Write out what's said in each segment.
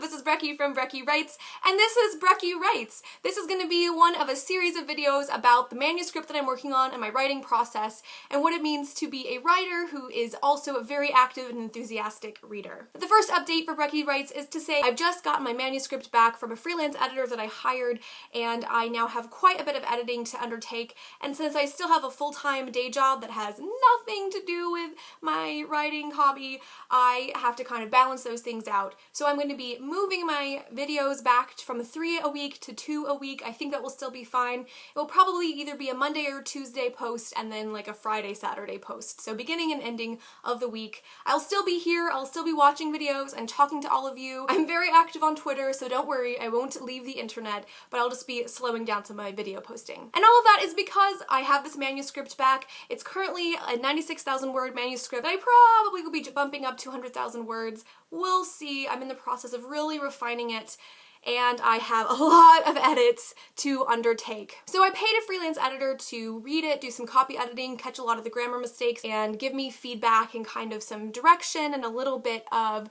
this is Brekke from Brekke Writes, and this is Brekke Writes. This is going to be one of a series of videos about the manuscript that I'm working on and my writing process, and what it means to be a writer who is also a very active and enthusiastic reader. But the first update for Brekke Writes is to say I've just gotten my manuscript back from a freelance editor that I hired, and I now have quite a bit of editing to undertake, and since I still have a full-time day job that has nothing to do with my writing hobby, I have to kind of balance those things out. So I'm going to be moving my videos back from 3 a week to 2 a week. I think that will still be fine. It will probably either be a Monday or Tuesday post and then like a Friday, Saturday post. So beginning and ending of the week. I'll still be here, I'll still be watching videos and talking to all of you. I'm very active on Twitter, so don't worry, I won't leave the internet, but I'll just be slowing down some of my video posting. And all of that is because I have this manuscript back. It's currently a 96,000 word manuscript. I probably will be bumping up to 100,000 words. We'll see. I'm in the process of really refining it, and I have a lot of edits to undertake. So I paid a freelance editor to read it, do some copy editing, catch a lot of the grammar mistakes, and give me feedback and kind of some direction and a little bit of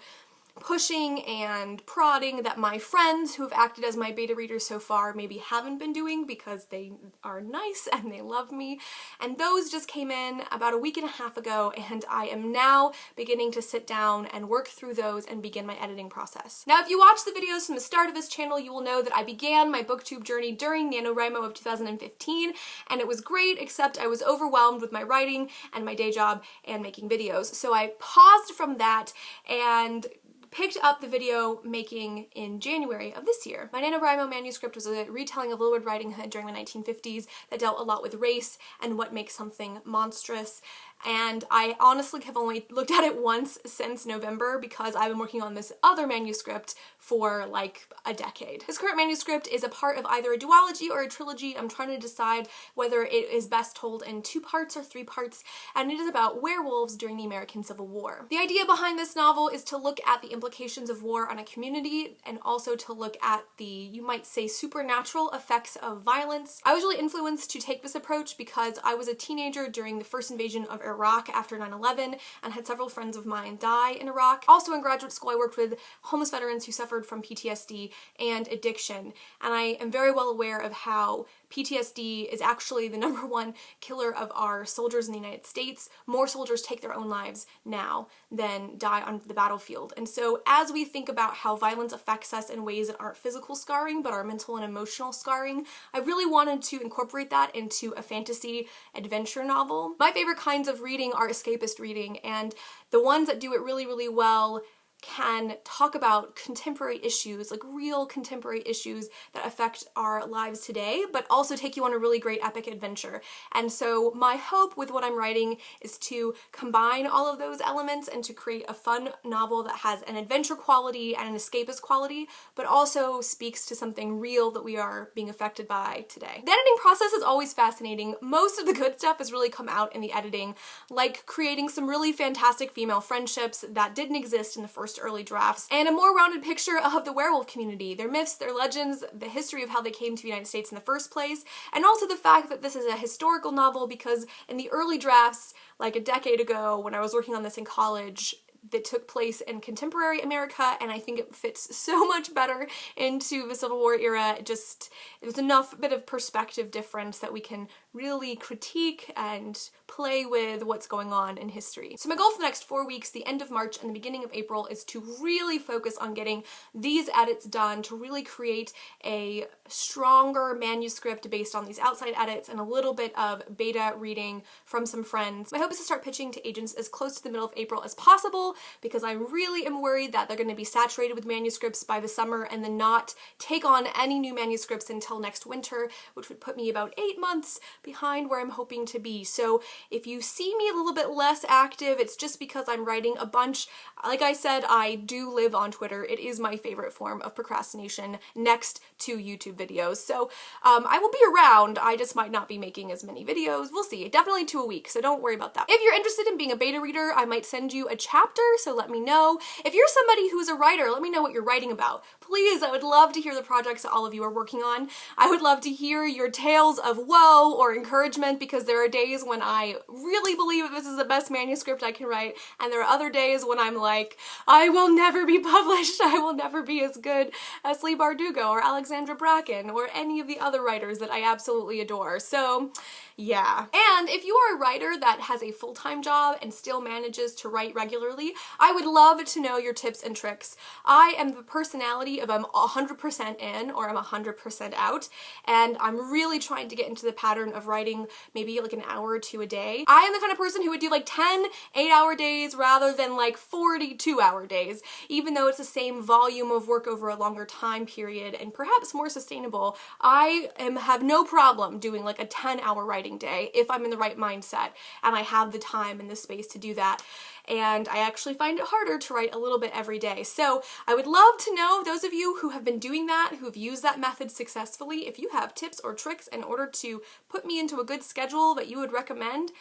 pushing and prodding that my friends who have acted as my beta readers so far maybe haven't been doing because they are nice and they love me. And those just came in about a week and a half ago, and I am now beginning to sit down and work through those and begin my editing process. Now, if you watch the videos from the start of this channel, you will know that I began my booktube journey during NaNoWriMo of 2015, and it was great, except I was overwhelmed with my writing and my day job and making videos. So I paused from that and picked up the video making in January of this year. My NaNoWriMo manuscript was a retelling of Little Red Riding Hood during the 1950s that dealt a lot with race and what makes something monstrous. And I honestly have only looked at it once since November because I've been working on this other manuscript for like a decade. This current manuscript is a part of either a duology or a trilogy. I'm trying to decide whether it is best told in 2 parts or 3 parts, and it is about werewolves during the American Civil War. The idea behind this novel is to look at the implications of war on a community and also to look at the, you might say, supernatural effects of violence. I was really influenced to take this approach because I was a teenager during the first invasion of Iraq after 9/11 and had several friends of mine die in Iraq. Also in graduate school, I worked with homeless veterans who suffered from PTSD and addiction, and I am very well aware of how PTSD is actually the #1 killer of our soldiers in the United States. More soldiers take their own lives now than die on the battlefield. And so as we think about how violence affects us in ways that aren't physical scarring but are mental and emotional scarring, I really wanted to incorporate that into a fantasy adventure novel. My favorite kinds of reading are escapist reading, and the ones that do it really, really well can talk about contemporary issues, like real contemporary issues that affect our lives today, but also take you on a really great epic adventure. And so my hope with what I'm writing is to combine all of those elements and to create a fun novel that has an adventure quality and an escapist quality, but also speaks to something real that we are being affected by today. The editing process is always fascinating. Most of the good stuff has really come out in the editing, like creating some really fantastic female friendships that didn't exist in the first early drafts, and a more rounded picture of the werewolf community, their myths, their legends, the history of how they came to the United States in the first place, and also the fact that this is a historical novel because in the early drafts, like a decade ago when I was working on this in college, that took place in contemporary America, and I think it fits so much better into the Civil War era. There's enough bit of perspective difference that we can really critique and play with what's going on in history. So my goal for the next 4 weeks, the end of March and the beginning of April, is to really focus on getting these edits done, to really create a stronger manuscript based on these outside edits and a little bit of beta reading from some friends. My hope is to start pitching to agents as close to the middle of April as possible, because I really am worried that they're going to be saturated with manuscripts by the summer and then not take on any new manuscripts until next winter, which would put me about 8 months behind where I'm hoping to be. So if you see me a little bit less active, it's just because I'm writing a bunch. Like I said, I do live on Twitter. It is my favorite form of procrastination next to YouTube videos. So I will be around. I just might not be making as many videos. We'll see. Definitely 2 a week, so don't worry about that. If you're interested in being a beta reader, I might send you a chapter chapter, so let me know. If you're somebody who's a writer, let me know what you're writing about. Please, I would love to hear the projects that all of you are working on. I would love to hear your tales of woe or encouragement, because there are days when I really believe that this is the best manuscript I can write, and there are other days when I'm like, I will never be published, I will never be as good as Lee Bardugo or Alexandra Bracken or any of the other writers that I absolutely adore. So yeah. And if you are a writer that has a full-time job and still manages to write regularly, I would love to know your tips and tricks. I am the personality of I'm 100% in or I'm 100% out, and I'm really trying to get into the pattern of writing maybe like an hour or two a day. I am the kind of person who would do like 10 8-hour days rather than like 40 2-hour days, even though it's the same volume of work over a longer time period and perhaps more sustainable. I have no problem doing like a 10-hour writing day if I'm in the right mindset and I have the time and the space to do that. And I actually find it harder to write a little bit every day. So I would love to know, those of you who have been doing that, who've used that method successfully, if you have tips or tricks in order to put me into a good schedule that you would recommend.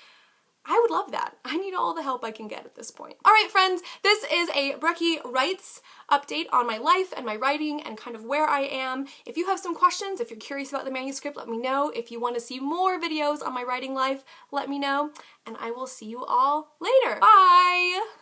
I would love that. I need all the help I can get at this point. All right, friends, this is a Brekke Writes update on my life and my writing and kind of where I am. If you have some questions, if you're curious about the manuscript, let me know. If you want to see more videos on my writing life, let me know. And I will see you all later. Bye!